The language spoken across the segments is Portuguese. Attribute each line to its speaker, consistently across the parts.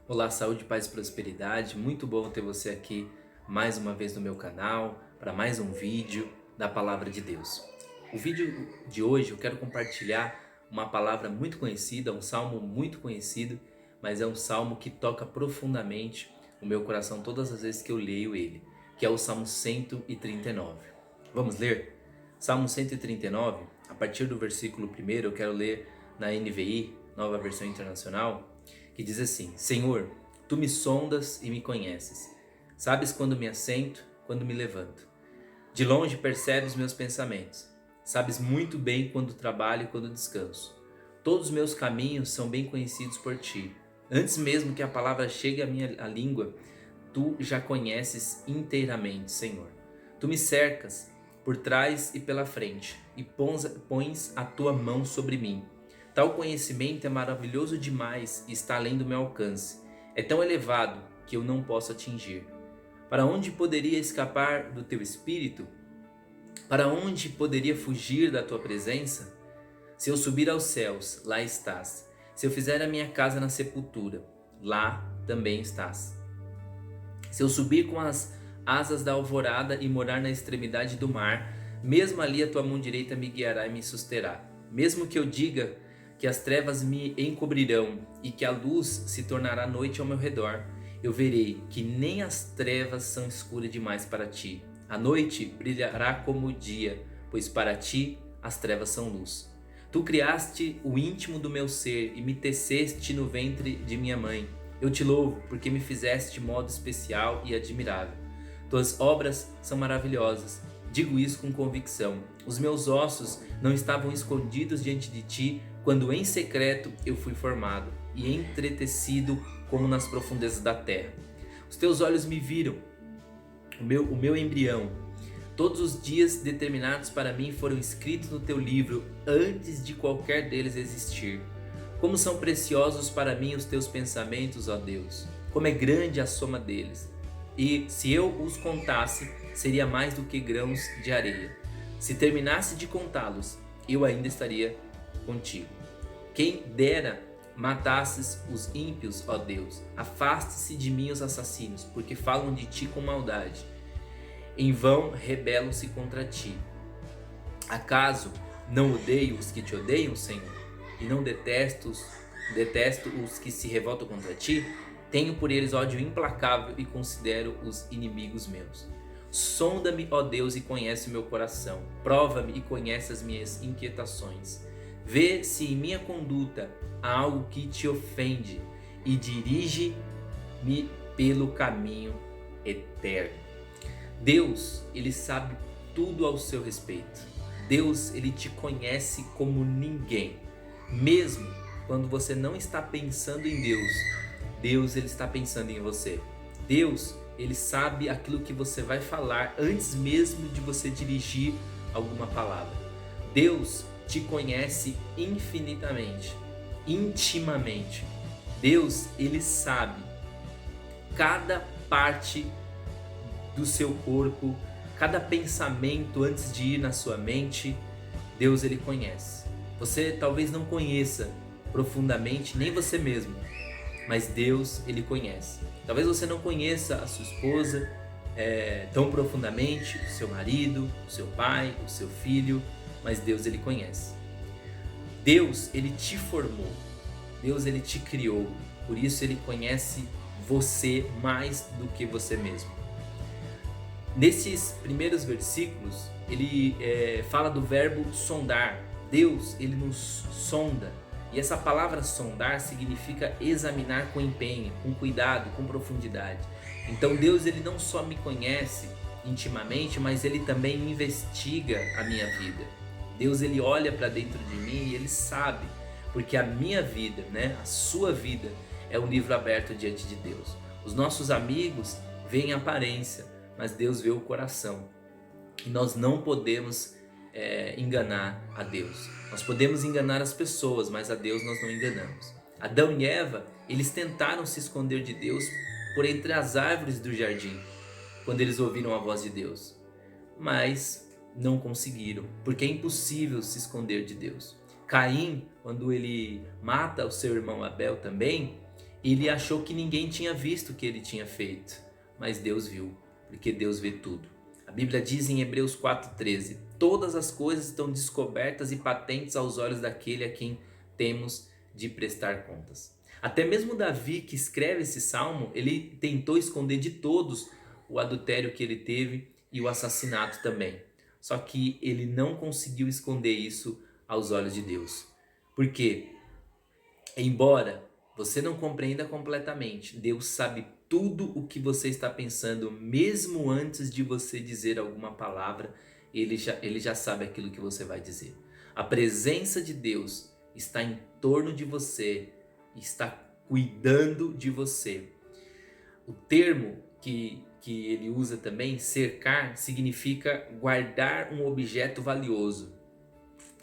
Speaker 1: Olá, saúde, paz e prosperidade. Muito bom ter você aqui mais uma vez no meu canal para mais um vídeo da Palavra de Deus. O vídeo de hoje eu quero compartilhar uma palavra muito conhecida, um salmo muito conhecido, mas é um salmo que toca profundamente o meu coração todas as vezes que eu leio ele, que é o Salmo 139. Vamos ler? Salmo 139, a partir do versículo 1, eu quero ler na NVI, Nova Versão Internacional, que diz assim: Senhor, tu me sondas e me conheces. Sabes quando me assento, quando me levanto. De longe percebes meus pensamentos. Sabes muito bem quando trabalho e quando descanso. Todos os meus caminhos são bem conhecidos por ti. Antes mesmo que a palavra chegue à minha língua, tu já conheces inteiramente, Senhor. Tu me cercas por trás e pela frente e pões a tua mão sobre mim. Tal conhecimento é maravilhoso demais e está além do meu alcance. É tão elevado que eu não posso atingir. Para onde poderia escapar do teu espírito? Para onde poderia fugir da tua presença? Se eu subir aos céus, lá estás. Se eu fizer a minha casa na sepultura, lá também estás. Se eu subir com as asas da alvorada e morar na extremidade do mar, mesmo ali a tua mão direita me guiará e me susterá. Mesmo que eu diga que as trevas me encobrirão e que a luz se tornará noite ao meu redor, eu verei que nem as trevas são escuras demais para ti. A noite brilhará como o dia, pois para ti as trevas são luz. Tu criaste o íntimo do meu ser e me teceste no ventre de minha mãe. Eu te louvo porque me fizeste de modo especial e admirável. Tuas obras são maravilhosas. Digo isso com convicção. Os meus ossos não estavam escondidos diante de ti quando em secreto eu fui formado e entretecido como nas profundezas da terra. Os teus olhos me viram, o meu embrião. Todos os dias determinados para mim foram escritos no teu livro antes de qualquer deles existir. Como são preciosos para mim os teus pensamentos, ó Deus! Como é grande a soma deles! E se eu os contasse, seria mais do que grãos de areia. Se terminasse de contá-los, eu ainda estaria contigo. Quem dera matasses os ímpios, ó Deus! Afaste-se de mim os assassinos, porque falam de ti com maldade. Em vão rebelam-se contra ti. Acaso não odeio os que te odeiam, Senhor? E não detesto os que se revoltam contra ti? Tenho por eles ódio implacável e considero-os inimigos meus. Sonda-me, ó Deus, e conhece o meu coração. Prova-me e conhece as minhas inquietações. Vê se em minha conduta há algo que te ofende e dirige-me pelo caminho eterno. Deus, Ele sabe tudo ao seu respeito. Deus, Ele te conhece como ninguém. Mesmo quando você não está pensando em Deus, Deus, Ele está pensando em você. Deus, Ele sabe aquilo que você vai falar antes mesmo de você dirigir alguma palavra. Deus te conhece infinitamente, intimamente. Deus, Ele sabe cada parte do seu corpo, cada pensamento antes de ir na sua mente. Deus, Ele conhece. Você talvez não conheça profundamente, nem você mesmo, mas Deus, Ele conhece. Talvez você não conheça a sua esposa tão profundamente, o seu marido, o seu pai, o seu filho, mas Deus, Ele conhece. Deus, Ele te formou. Deus, Ele te criou. Por isso Ele conhece você mais do que você mesmo. Nesses primeiros versículos, ele fala do verbo sondar. Deus, Ele nos sonda. E essa palavra sondar significa examinar com empenho, com cuidado, com profundidade. Então Deus, Ele não só me conhece intimamente, mas Ele também investiga a minha vida. Deus, Ele olha para dentro de mim e Ele sabe, porque a minha vida, a sua vida, é um livro aberto diante de Deus. Os nossos amigos veem a aparência, mas Deus vê o coração. E nós não podemos enganar a Deus. Nós podemos enganar as pessoas, mas a Deus nós não enganamos. Adão e Eva, eles tentaram se esconder de Deus por entre as árvores do jardim, quando eles ouviram a voz de Deus. Mas não conseguiram, porque é impossível se esconder de Deus. Caim, quando ele mata o seu irmão Abel também, Ele achou que ninguém tinha visto o que ele tinha feito, mas Deus viu, porque Deus vê tudo. A Bíblia diz em Hebreus 4,13: todas as coisas estão descobertas e patentes aos olhos daquele a quem temos de prestar contas. Até mesmo Davi, que escreve esse salmo, ele tentou esconder de todos o adultério que ele teve e o assassinato também. Só que ele não conseguiu esconder isso aos olhos de Deus. Por quê? Embora você não compreenda completamente, Deus sabe tudo o que você está pensando, mesmo antes de você dizer alguma palavra, ele já sabe aquilo que você vai dizer. A presença de Deus está em torno de você, está cuidando de você. O termo que ele usa também, cercar, significa guardar um objeto valioso,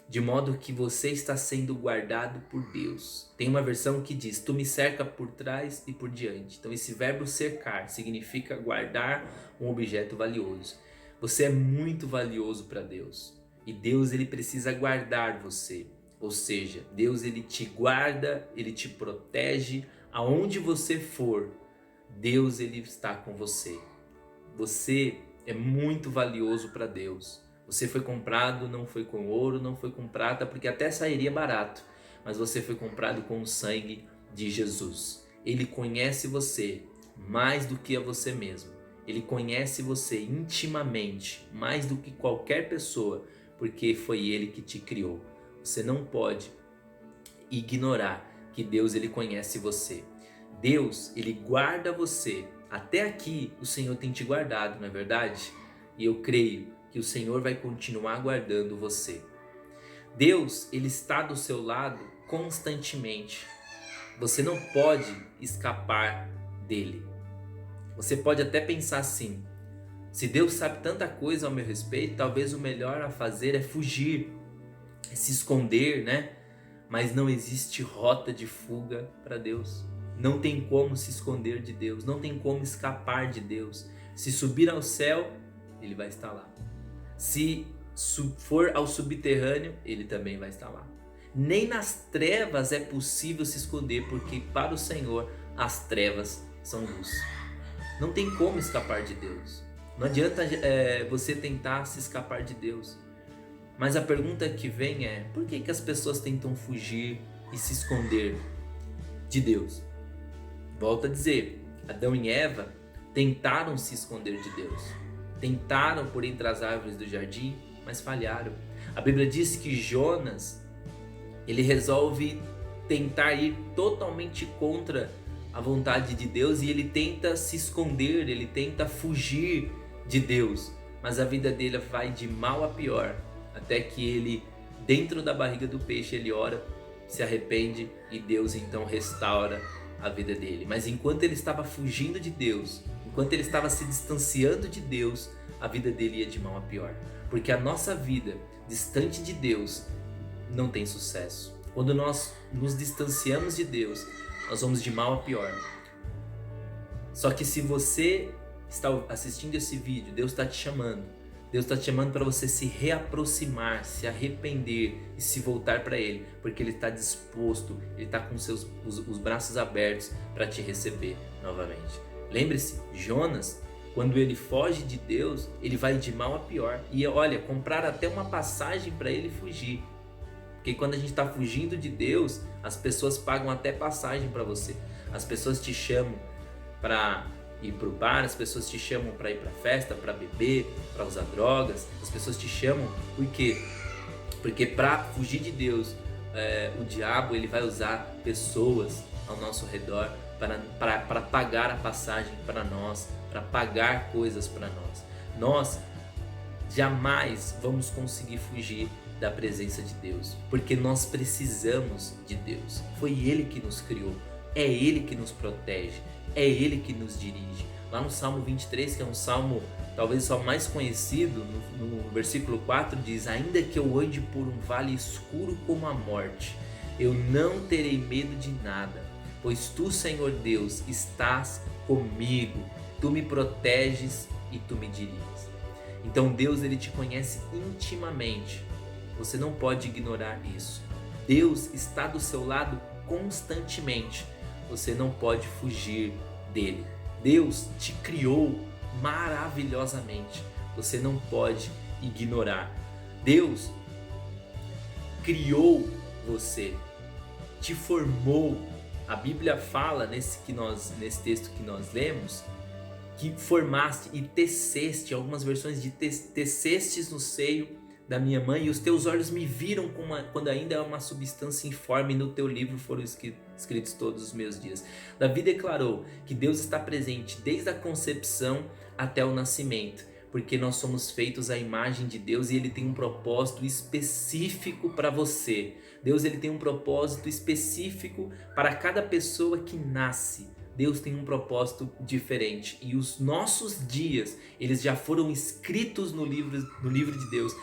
Speaker 1: de modo que você está sendo guardado por Deus. Tem uma versão que diz: tu me cerca por trás e por diante. Então esse verbo cercar significa guardar um objeto valioso. Você é muito valioso para Deus, e Deus ele precisa guardar você. Ou seja, Deus ele te guarda, ele te protege. Aonde você for, Deus ele está com você. Você é muito valioso para Deus. Você foi comprado, não foi com ouro, não foi com prata, porque até sairia barato, mas você foi comprado com o sangue de Jesus. Ele conhece você mais do que a você mesmo. Ele conhece você intimamente, mais do que qualquer pessoa, porque foi Ele que te criou. Você não pode ignorar que Deus ele conhece você. Deus ele guarda você. Até aqui o Senhor tem te guardado, não é verdade? E eu creio que o Senhor vai continuar guardando você. Deus ele está do seu lado constantemente. Você não pode escapar dele. Você pode até pensar assim: se Deus sabe tanta coisa ao meu respeito, talvez o melhor a fazer é fugir, é se esconder, né? Mas não existe rota de fuga para Deus. Não tem como se esconder de Deus, não tem como escapar de Deus. Se subir ao céu, ele vai estar lá. Se for ao subterrâneo, ele também vai estar lá. Nem nas trevas é possível se esconder, porque para o Senhor as trevas são luz. Não tem como escapar de Deus. Não adianta você tentar se escapar de Deus. Mas a pergunta que vem é: por que as pessoas tentam fugir e se esconder de Deus? Volto a dizer, Adão e Eva tentaram se esconder de Deus. Tentaram por entre as árvores do jardim, mas falharam. A Bíblia diz que Jonas, ele resolve tentar ir totalmente contra a vontade de Deus e ele tenta se esconder, ele tenta fugir de Deus. Mas a vida dele vai de mal a pior, até que ele, dentro da barriga do peixe, ele ora, se arrepende e Deus então restaura a vida dele. Mas enquanto ele estava fugindo de Deus, enquanto ele estava se distanciando de Deus, a vida dele ia de mal a pior. Porque a nossa vida distante de Deus não tem sucesso. Quando nós nos distanciamos de Deus, nós vamos de mal a pior. Só que se você está assistindo esse vídeo, Deus está te chamando. Deus está te chamando para você se reaproximar, se arrepender e se voltar para Ele, porque Ele está disposto, Ele está com os braços abertos para te receber novamente. Lembre-se, Jonas, quando ele foge de Deus, ele vai de mal a pior. E olha, compraram até uma passagem para ele fugir. Porque quando a gente está fugindo de Deus, as pessoas pagam até passagem para você. As pessoas te chamam para ir para o bar, as pessoas te chamam para ir para festa, para beber, para usar drogas. As pessoas te chamam por quê? Porque para fugir de Deus, o diabo ele vai usar pessoas ao nosso redor para pagar a passagem para nós, para pagar coisas para nós. Nós jamais vamos conseguir fugir da presença de Deus, porque nós precisamos de Deus. Foi Ele que nos criou, é Ele que nos protege, é Ele que nos dirige. Lá no Salmo 23, que é um salmo talvez só mais conhecido, no versículo 4 diz: ainda que eu ande por um vale escuro como a morte, eu não terei medo de nada, pois tu, Senhor Deus, estás comigo, tu me proteges e tu me diriges. Então Deus ele te conhece intimamente, você não pode ignorar isso. Deus está do seu lado constantemente. você não pode fugir dele. Deus te criou maravilhosamente, você não pode ignorar. Deus criou você, te formou. A Bíblia fala nesse texto que nós lemos, que formaste e teceste, algumas versões de tecestes no seio da minha mãe, e os teus olhos me viram quando ainda é uma substância informe, e no teu livro foram escritos todos os meus dias. Davi declarou que Deus está presente desde a concepção até o nascimento, porque nós somos feitos à imagem de Deus, e Ele tem um propósito específico para você. Deus, ele tem um propósito específico para cada pessoa que nasce. Deus tem um propósito diferente, e os nossos dias, eles já foram escritos no livro de Deus,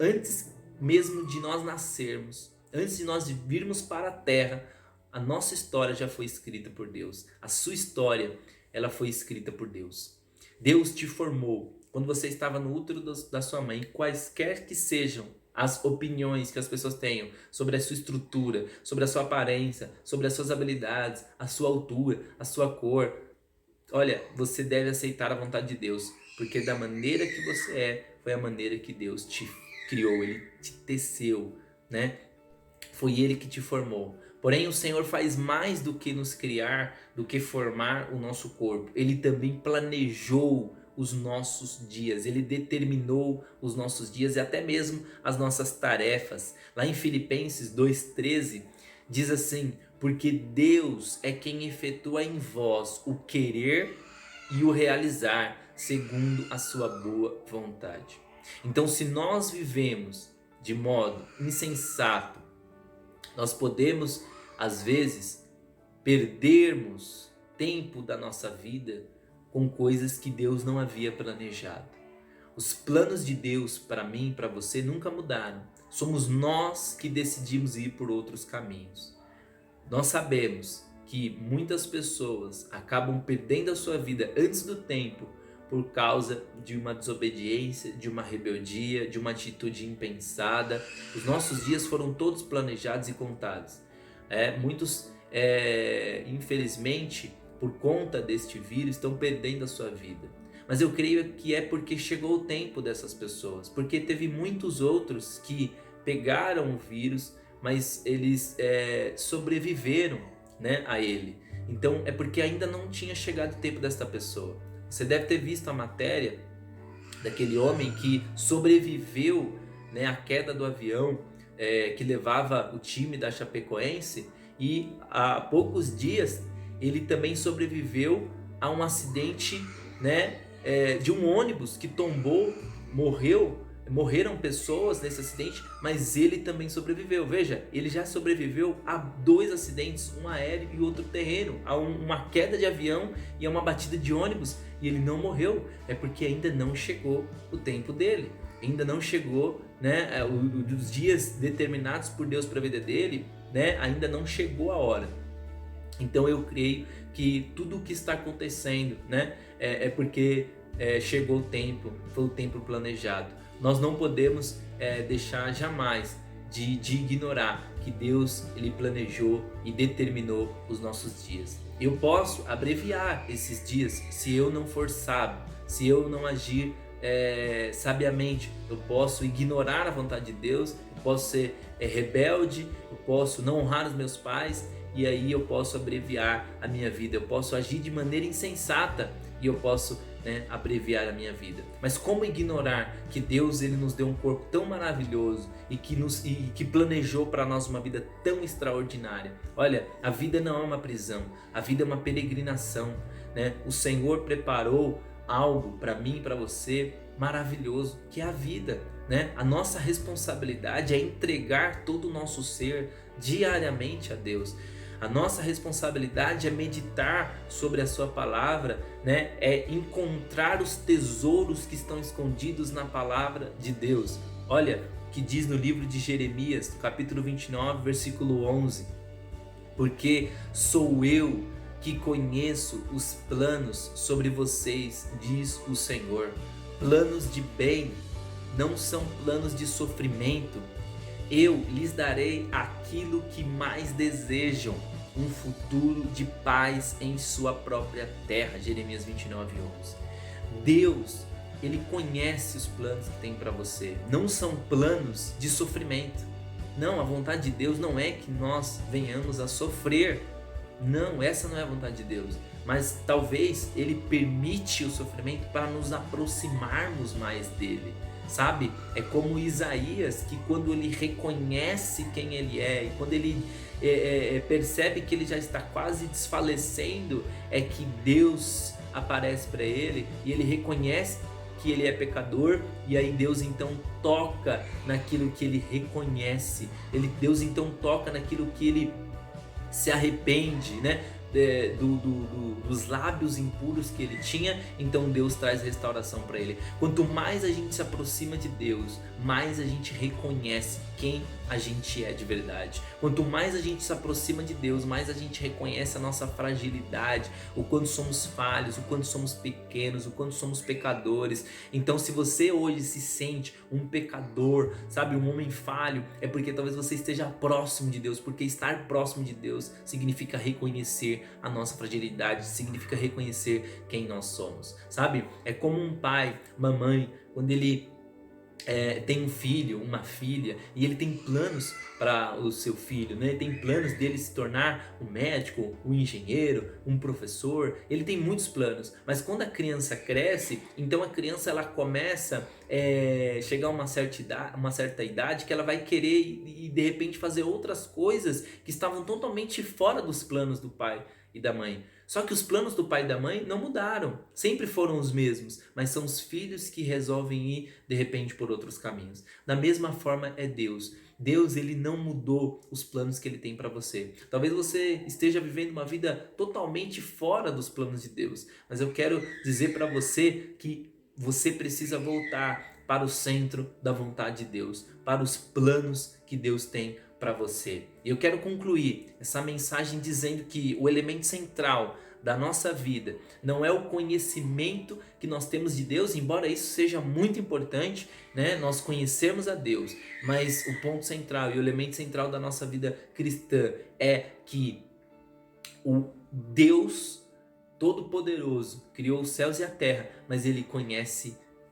Speaker 1: antes mesmo de nós nascermos, antes de nós virmos para a terra. A nossa história já foi escrita por Deus, a sua história, ela foi escrita por Deus. Deus te formou quando você estava no útero da sua mãe, quaisquer que sejam as opiniões que as pessoas tenham sobre a sua estrutura, sobre a sua aparência, sobre as suas habilidades, a sua altura, a sua cor. Olha, você deve aceitar a vontade de Deus, porque da maneira que você é, foi a maneira que Deus te criou, Ele te teceu, né? Foi Ele que te formou. Porém, o Senhor faz mais do que nos criar, do que formar o nosso corpo. Ele também planejou os nossos dias, Ele determinou os nossos dias e até mesmo as nossas tarefas. Lá em Filipenses 2,13 diz assim: porque Deus é quem efetua em vós o querer e o realizar segundo a sua boa vontade. Então, se nós vivemos de modo insensato, nós podemos às vezes perdermos tempo da nossa vida com coisas que Deus não havia planejado. Os planos de Deus para mim e para você nunca mudaram. Somos nós que decidimos ir por outros caminhos. Nós sabemos que muitas pessoas acabam perdendo a sua vida antes do tempo por causa de uma desobediência, de uma rebeldia, de uma atitude impensada. Os nossos dias foram todos planejados e contados. Muitos, infelizmente, por conta deste vírus, estão perdendo a sua vida. Mas eu creio que é porque chegou o tempo dessas pessoas, porque teve muitos outros que pegaram o vírus, mas eles sobreviveram, né, a ele. Então é porque ainda não tinha chegado o tempo desta pessoa. Você deve ter visto a matéria daquele homem que sobreviveu, né, à queda do avião que levava o time da Chapecoense, e há poucos dias ele também sobreviveu a um acidente, né, de um ônibus que tombou, morreram pessoas nesse acidente, mas ele também sobreviveu. Veja, ele já sobreviveu a 2 acidentes, um aéreo e outro terreno, a uma queda de avião e a uma batida de ônibus, e ele não morreu. É porque ainda não chegou o tempo dele, ainda não chegou, né, os dias determinados por Deus para a vida dele, né, ainda não chegou a hora. Então eu creio que tudo o que está acontecendo, né, é porque chegou o tempo, foi o tempo planejado. Nós não podemos deixar jamais de ignorar que Deus, ele planejou e determinou os nossos dias. Eu posso abreviar esses dias se eu não for sábio, se eu não agir sabiamente. Eu posso ignorar a vontade de Deus, eu posso ser rebelde, eu posso não honrar os meus pais, e aí eu posso abreviar a minha vida, eu posso agir de maneira insensata e eu posso, né, abreviar a minha vida. Mas como ignorar que Deus, ele nos deu um corpo tão maravilhoso e que planejou para nós uma vida tão extraordinária? Olha, a vida não é uma prisão, a vida é uma peregrinação, né? O Senhor preparou algo para mim e para você maravilhoso, que é a vida, né? A nossa responsabilidade é entregar todo o nosso ser diariamente a Deus. A nossa responsabilidade é meditar sobre a sua palavra, né? É encontrar os tesouros que estão escondidos na palavra de Deus. Olha o que diz no livro de Jeremias, no capítulo 29, versículo 11. Porque sou eu que conheço os planos sobre vocês, diz o Senhor. Planos de bem, não são planos de sofrimento. Eu lhes darei aquilo que mais desejam. um futuro de paz em sua própria terra. Jeremias 29:11. Deus, Ele conhece os planos que tem para você. Não são planos de sofrimento. Não, a vontade de Deus não é que nós venhamos a sofrer. Não, essa não é a vontade de Deus. Mas talvez Ele permite o sofrimento para nos aproximarmos mais dele. Sabe? É como Isaías, que quando ele reconhece quem ele é, e quando ele percebe que ele já está quase desfalecendo, é que Deus aparece para ele e ele reconhece que ele é pecador, e aí Deus então toca naquilo que ele reconhece, Deus então toca naquilo que ele se arrepende, né? Dos lábios impuros que ele tinha, então Deus traz restauração para ele. Quanto mais a gente se aproxima de Deus, mais a gente reconhece quem a gente é de verdade. Quanto mais a gente se aproxima de Deus, mais a gente reconhece a nossa fragilidade, o quanto somos falhos, o quanto somos pequenos, o quanto somos pecadores. Então, se você hoje se sente um pecador, sabe, um homem falho, é porque talvez você esteja próximo de Deus, porque estar próximo de Deus significa reconhecer a nossa fragilidade, significa reconhecer quem nós somos, sabe? É como um pai, uma mãe, quando ele tem um filho, uma filha, e ele tem planos para o seu filho, né? Ele tem planos dele se tornar um médico, um engenheiro, um professor. Ele tem muitos planos, mas quando a criança cresce, então a criança ela começa chegar a uma certa idade que ela vai querer e de repente fazer outras coisas que estavam totalmente fora dos planos do pai e da mãe. Só que os planos do pai e da mãe não mudaram, sempre foram os mesmos, mas são os filhos que resolvem ir de repente por outros caminhos. Da mesma forma é Deus. Deus, ele não mudou os planos que ele tem para você. Talvez você esteja vivendo uma vida totalmente fora dos planos de Deus, mas eu quero dizer para você que você precisa voltar para o centro da vontade de Deus, para os planos que Deus tem para você. E eu quero concluir essa mensagem dizendo que o elemento central da nossa vida não é o conhecimento que nós temos de Deus, embora isso seja muito importante, né? Nós conhecermos a Deus, mas o ponto central e o elemento central da nossa vida cristã é que o Deus Todo-Poderoso criou os céus e a terra, mas Ele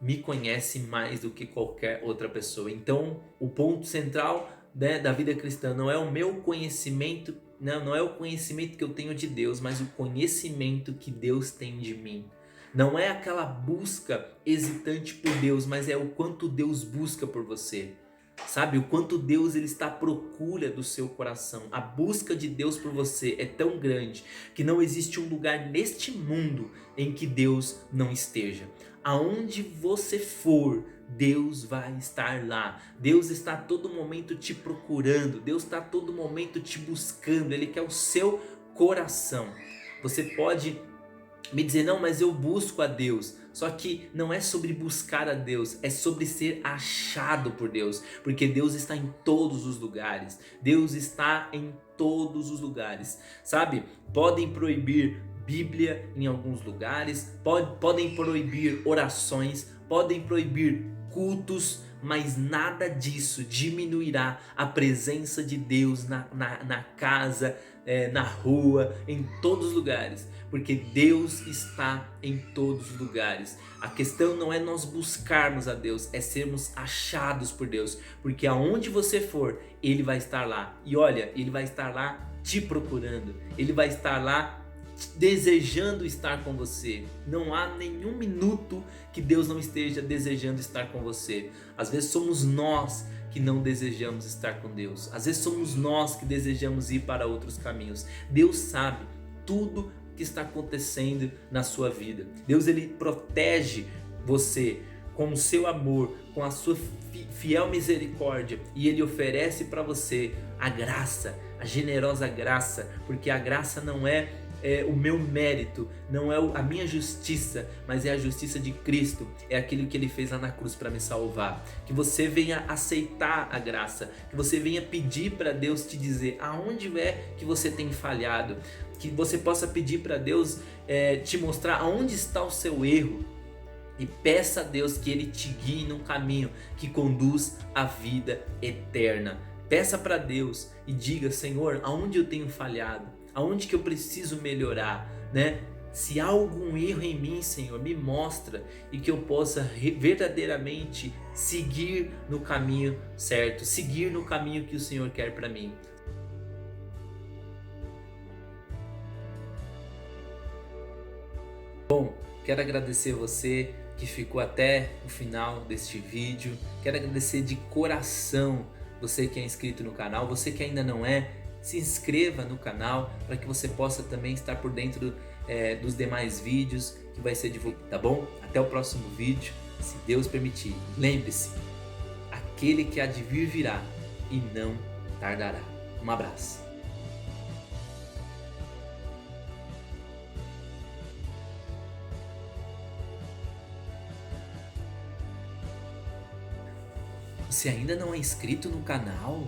Speaker 1: me conhece mais do que qualquer outra pessoa. Então, o ponto central da vida cristã não é o meu conhecimento, não é o conhecimento que eu tenho de Deus, mas o conhecimento que Deus tem de mim. Não é aquela busca hesitante por Deus, mas é o quanto Deus busca por você. Sabe, o quanto Deus ele está à procura do seu coração. A busca de Deus por você é tão grande que não existe um lugar neste mundo em que Deus não esteja. Aonde você for, Deus vai estar lá. Deus está a todo momento te procurando. Deus está a todo momento te buscando. Ele quer o seu coração. Você pode me dizer, não, mas eu busco a Deus. Só que não é sobre buscar a Deus, é sobre ser achado por Deus, porque Deus está em todos os lugares. Deus está em todos os lugares, sabe? Podem proibir Bíblia em alguns lugares, podem proibir orações, podem proibir cultos, mas nada disso diminuirá a presença de Deus na casa, na rua, em todos os lugares, porque Deus está em todos os lugares. A questão não é nós buscarmos a Deus, é sermos achados por Deus, porque aonde você for, Ele vai estar lá. E olha, Ele vai estar lá te procurando, Ele vai estar lá desejando estar com você. Não há nenhum minuto que Deus não esteja desejando estar com você. Às vezes somos nós que não desejamos estar com Deus. Às vezes somos nós que desejamos ir para outros caminhos. Deus sabe tudo que está acontecendo na sua vida. Deus ele protege você com o seu amor, com a sua fiel misericórdia, e Ele oferece para você a graça, a generosa graça, porque a graça não é o meu mérito, não é a minha justiça, mas é a justiça de Cristo, é aquilo que Ele fez lá na cruz para me salvar. Que você venha aceitar a graça, que você venha pedir para Deus te dizer aonde é que você tem falhado, que você possa pedir para Deus te mostrar aonde está o seu erro, e peça a Deus que Ele te guie num caminho que conduz à vida eterna. Peça para Deus e diga: Senhor, aonde eu tenho falhado? Aonde que eu preciso melhorar, né? Se há algum erro em mim, Senhor, me mostra e que eu possa verdadeiramente seguir no caminho certo, seguir no caminho que o Senhor quer para mim. Bom, quero agradecer você que ficou até o final deste vídeo. Quero agradecer de coração você que é inscrito no canal, você que ainda não é, se inscreva no canal para que você possa também estar por dentro dos demais vídeos que vai ser divulgado, tá bom? Até o próximo vídeo, se Deus permitir. Lembre-se, aquele que há de vir virá e não tardará. Um abraço. Você ainda não é inscrito no canal?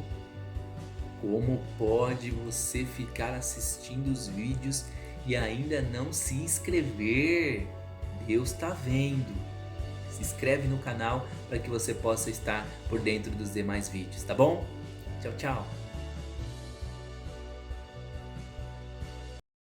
Speaker 1: Como pode você ficar assistindo os vídeos e ainda não se inscrever? Deus está vendo. Se inscreve no canal para que você possa estar por dentro dos demais vídeos, tá bom? Tchau, tchau.